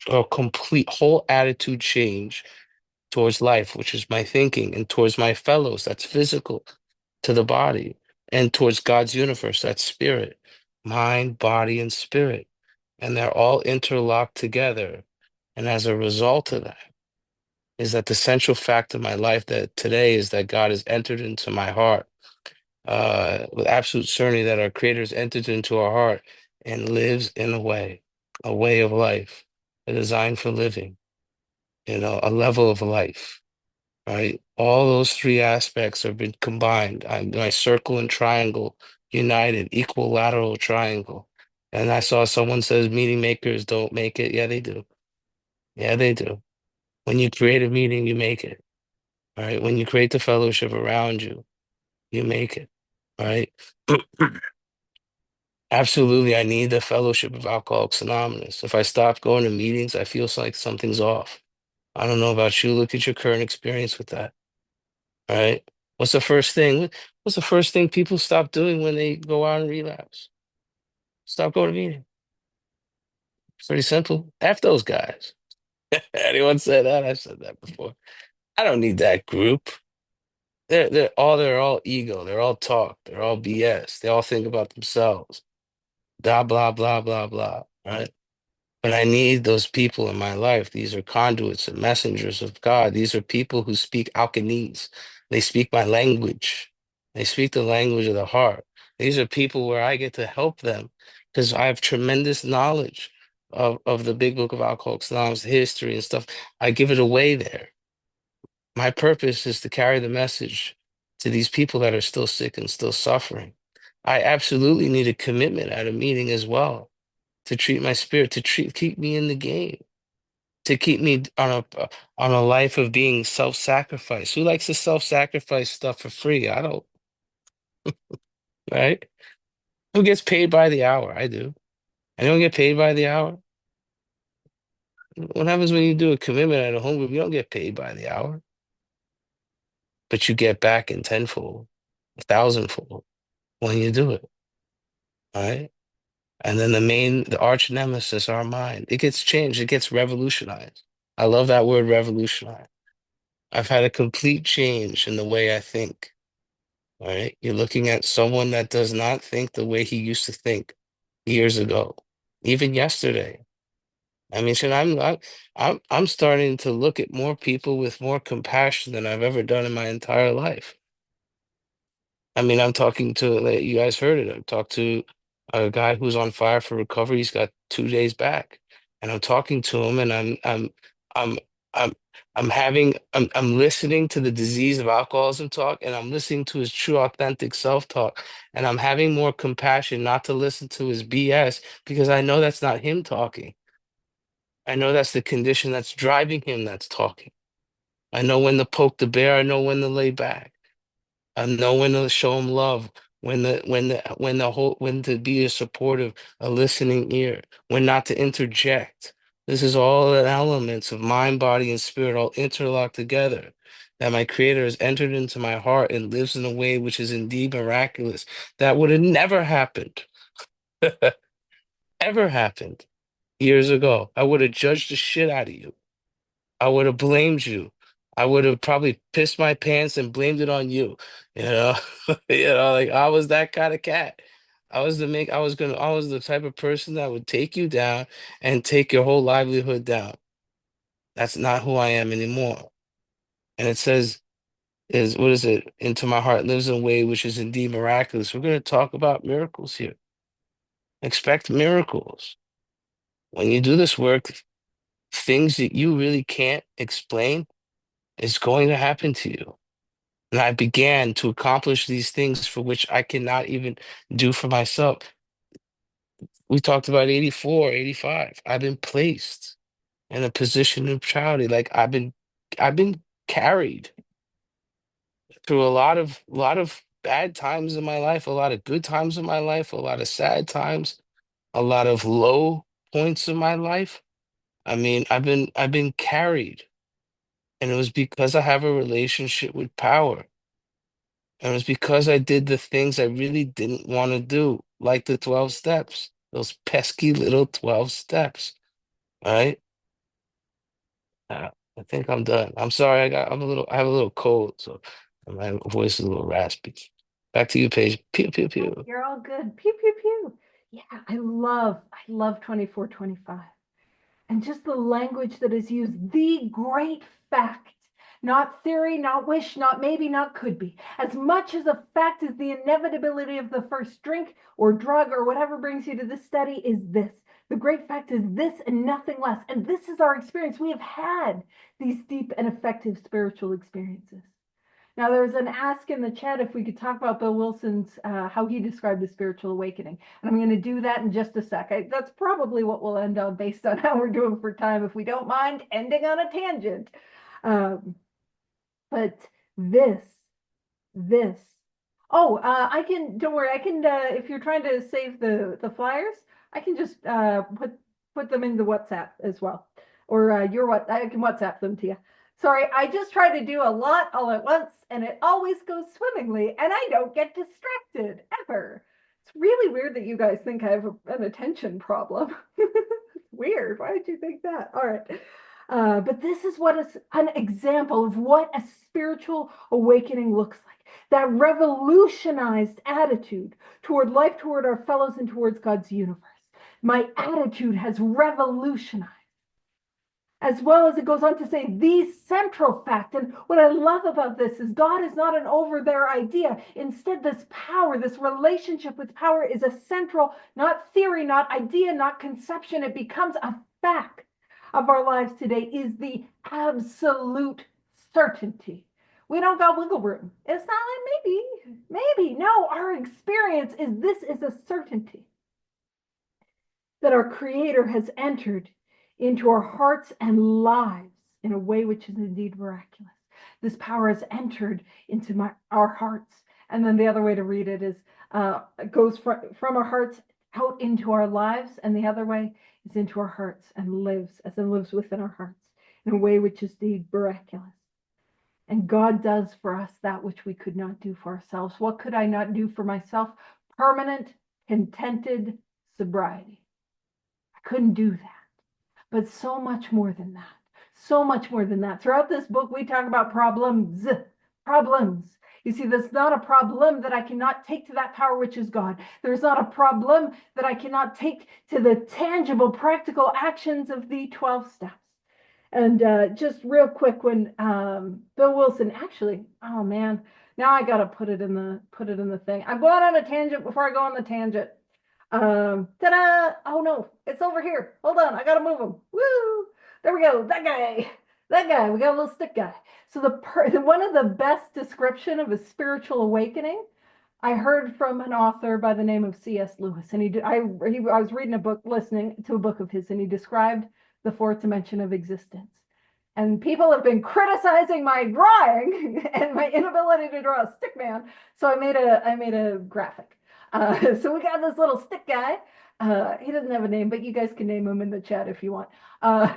whole attitude change towards life, which is my thinking, and towards my fellows, that's physical to the body, and towards God's universe, that's spirit, mind, body, and spirit. And they're all interlocked together. And as a result of that, is that the central fact of my life that today is that God has entered into my heart with absolute certainty that our Creator has entered into our heart and lives in a way of life, a design for living, a level of life, right? All those three aspects have been combined. My circle and triangle united, equilateral triangle. And I saw someone says meeting makers don't make it. Yeah, they do. Yeah, they do. When you create a meeting, you make it, right? When you create the fellowship around you, you make it, right? Absolutely, I need the fellowship of Alcoholics Anonymous. If I stop going to meetings, I feel like something's off. I don't know about you. Look at your current experience with that, right? What's the first thing? What's the first thing people stop doing when they go out and relapse? Stop going to meetings. It's pretty simple. F those guys. Anyone said that? I've said that before. I don't need that group. They're all ego. They're all talk. They're all BS. They all think about themselves. Blah blah blah blah blah. Right? But I need those people in my life. These are conduits and messengers of God. These are people who speak Alkanese. They speak my language. They speak the language of the heart. These are people where I get to help them because I have tremendous knowledge of the Big Book of Alcoholics Anonymous history and stuff. I give it away there. My purpose is to carry the message to these people that are still sick and still suffering. I absolutely need a commitment at a meeting as well to treat my spirit, keep me in the game, to keep me on a life of being self-sacrifice. Who likes to self-sacrifice stuff for free? I don't, right? Who gets paid by the hour? I do. Anyone get paid by the hour? What happens when you do a commitment at a home group? You don't get paid by the hour, but you get back in tenfold, a thousandfold when you do it, right? And then the arch nemesis, our mind, it gets changed, it gets revolutionized. I love that word revolutionize. I've had a complete change in the way I think. All right. You're looking at someone that does not think the way he used to think years ago, even yesterday. I mean, I'm starting to look at more people with more compassion than I've ever done in my entire life. I mean, I'm talking to, like, you guys heard it. I've talked to a guy who's on fire for recovery. He's got 2 days back, and I'm talking to him, and I'm I'm I'm listening to the disease of alcoholism talk, and I'm listening to his true authentic self-talk, and I'm having more compassion not to listen to his BS because I know that's not him talking. I know that's the condition that's driving him that's talking. I know when to poke the bear, I know when to lay back. I know when to show him love, when to be a supportive, a listening ear, when not to interject. This is all the elements of mind, body, and spirit all interlocked together. That my Creator has entered into my heart and lives in a way which is indeed miraculous. That would have never happened, ever happened years ago. I would have judged the shit out of you. I would have blamed you. I would have probably pissed my pants and blamed it on you. You know, like I was that kind of cat. I was the type of person that would take you down and take your whole livelihood down. That's not who I am anymore. And it says, is what is it? Into my heart lives in a way which is indeed miraculous. We're going to talk about miracles here. Expect miracles. When you do this work, things that you really can't explain is going to happen to you. And I began to accomplish these things for which I cannot even do for myself. We talked about 84, 85. I've been placed in a position of neutrality. Like I've been carried through a lot of bad times in my life, a lot of good times in my life, a lot of sad times, a lot of low points in my life. I mean, I've been carried. And it was because I have a relationship with power. And it was because I did the things I really didn't want to do, like the 12 steps, those pesky little 12 steps. All right. I think I'm done. I'm sorry. I have a little cold, so my voice is a little raspy. Back to you, Paige. Pew, pew, Oh, pew. you're all good. Pew, pew, pew. Yeah, I love 24-25. And just the language that is used, the great fact, not theory, not wish, not maybe, not could be. As much as a fact is the inevitability of the first drink or drug or whatever brings you to this study is this. The great fact is this and nothing less. And this is our experience. We have had these deep and effective spiritual experiences. Now, there's an ask in the chat if we could talk about Bill Wilson's, how he described the spiritual awakening. And I'm going to do that in just a sec. That's probably what we'll end on based on how we're doing for time, if we don't mind ending on a tangent. Um, but this, this. Oh, I can, don't worry, I can, if you're trying to save the flyers, I can just put them in the WhatsApp as well. Or I can WhatsApp them to you. Sorry, I just try to do a lot all at once and it always goes swimmingly and I don't get distracted ever. It's really weird that you guys think I have an attention problem. It's weird. Why did you think that? All right. But this is what is an example of what a spiritual awakening looks like. That revolutionized attitude toward life, toward our fellows, and towards God's universe. My attitude has revolutionized. As well as it goes on to say, the central fact. And what I love about this is God is not an over there idea. Instead, this power, this relationship with power is a central, not theory, not idea, not conception. It becomes a fact of our lives today, is the absolute certainty. We don't got wiggle room. It's not like maybe. No, our experience is this is a certainty that our Creator has entered into our hearts and lives in a way which is indeed miraculous. This power has entered into our hearts. And then the other way to read it is goes from our hearts out into our lives. And the other way is into our hearts and lives, as in lives within our hearts in a way which is indeed miraculous. And God does for us that which we could not do for ourselves. What could I not do for myself? Permanent, contented sobriety. I couldn't do that. But so much more than that. So much more than that. Throughout this book, we talk about problems. Problems. You see, there's not a problem that I cannot take to that power which is God. There's not a problem that I cannot take to the tangible, practical actions of the 12 steps. And just real quick, when Bill Wilson actually, oh man, now I gotta put it in the thing. I'm going on a tangent before I go on the tangent. Ta-da! Oh no, it's over here. Hold on, I gotta move him. Woo! There we go. That guy. That guy, we got a little stick guy. So one of the best description of a spiritual awakening I heard from an author by the name of C.S. Lewis, and I was reading a book, listening to a book of his, and he described the fourth dimension of existence. And people have been criticizing my drawing and my inability to draw a stick man, so I made a graphic. So we got this little stick guy. He doesn't have a name, but you guys can name him in the chat if you want. Uh,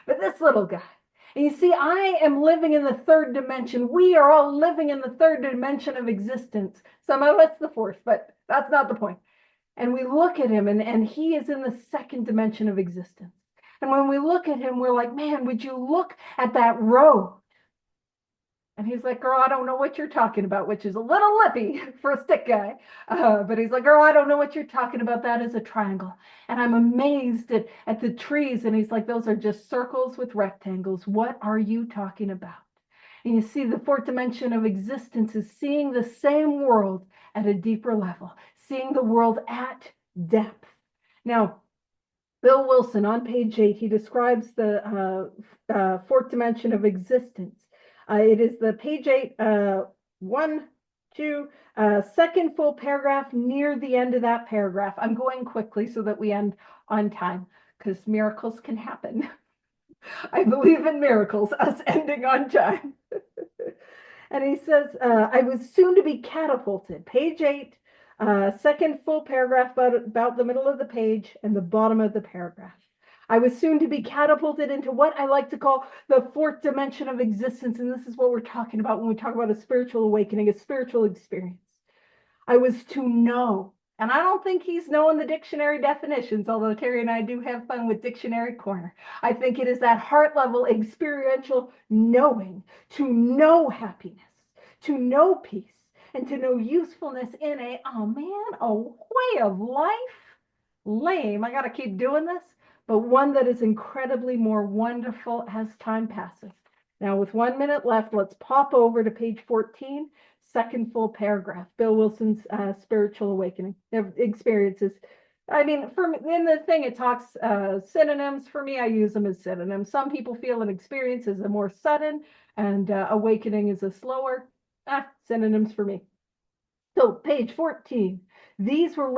but this little guy. And you see, I am living in the third dimension. We are all living in the third dimension of existence. Some of us the fourth, but that's not the point. And we look at him, and he is in the second dimension of existence. And when we look at him, we're like, man, would you look at that road? And he's like, girl, I don't know what you're talking about, which is a little lippy for a stick guy. But he's like, girl, I don't know what you're talking about. That is a triangle. And I'm amazed at the trees. And he's like, those are just circles with rectangles. What are you talking about? And you see, the fourth dimension of existence is seeing the same world at a deeper level, seeing the world at depth. Now, Bill Wilson on page 8, he describes the fourth dimension of existence. It is the page 8, one, two, second full paragraph near the end of that paragraph. I'm going quickly so that we end on time because miracles can happen. I believe in miracles, us ending on time. And he says, I was soon to be catapulted. Page 8, second full paragraph, about the middle of the page and the bottom of the paragraph. I was soon to be catapulted into what I like to call the fourth dimension of existence. And this is what we're talking about when we talk about a spiritual awakening, a spiritual experience. I was to know. And I don't think he's knowing the dictionary definitions, although Terry and I do have fun with Dictionary Corner. I think it is that heart level experiential knowing, to know happiness, to know peace, and to know usefulness in a way of life. Lame. I got to keep doing this, but one that is incredibly more wonderful as time passes. Now, with 1 minute left, let's pop over to page 14. Second full paragraph, Bill Wilson's spiritual awakening experiences. I mean, in the thing, it talks synonyms. For me, I use them as synonyms. Some people feel an experience is a more sudden and awakening is a slower. Synonyms for me. So page 14, these were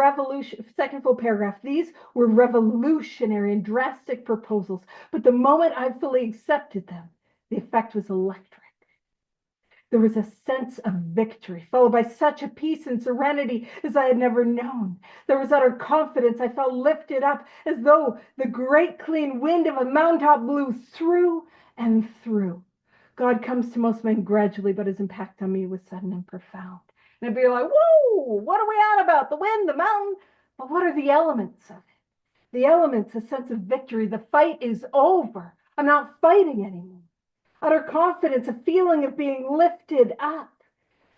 second full paragraph, these were revolutionary and drastic proposals. But the moment I fully accepted them, the effect was electric. There was a sense of victory, followed by such a peace and serenity as I had never known. There was utter confidence. I felt lifted up as though the great clean wind of a mountaintop blew through and through. God comes to most men gradually, but his impact on me was sudden and profound. And it'd be like, whoa, what are we on about? The wind, the mountain? But what are the elements of it? The elements, a sense of victory. The fight is over. I'm not fighting anymore. Utter confidence, a feeling of being lifted up.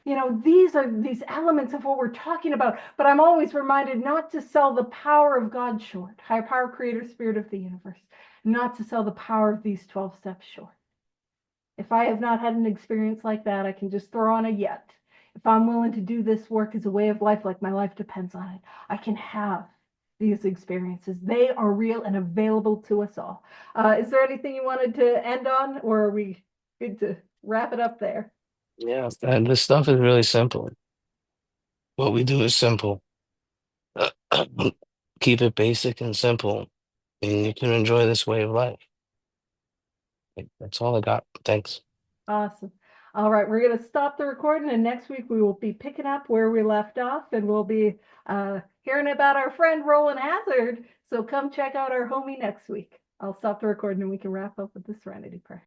You know, these are these elements of what we're talking about. But I'm always reminded not to sell the power of God short. Higher power, creator, spirit of the universe. Not to sell the power of these 12 steps short. If I have not had an experience like that, I can just throw on a yet. If I'm willing to do this work as a way of life, like my life depends on it, I can have these experiences. They are real and available to us all. Is there anything you wanted to end on, or are we good to wrap it up there? Yeah, and this stuff is really simple. What we do is simple. Keep it basic and simple, and you can enjoy this way of life. Like, that's all I got. Thanks. Awesome. All right, we're going to stop the recording, and next week we will be picking up where we left off, and we'll be hearing about our friend Roland Hazard. So come check out our homie next week. I'll stop the recording and we can wrap up with the Serenity Prayer.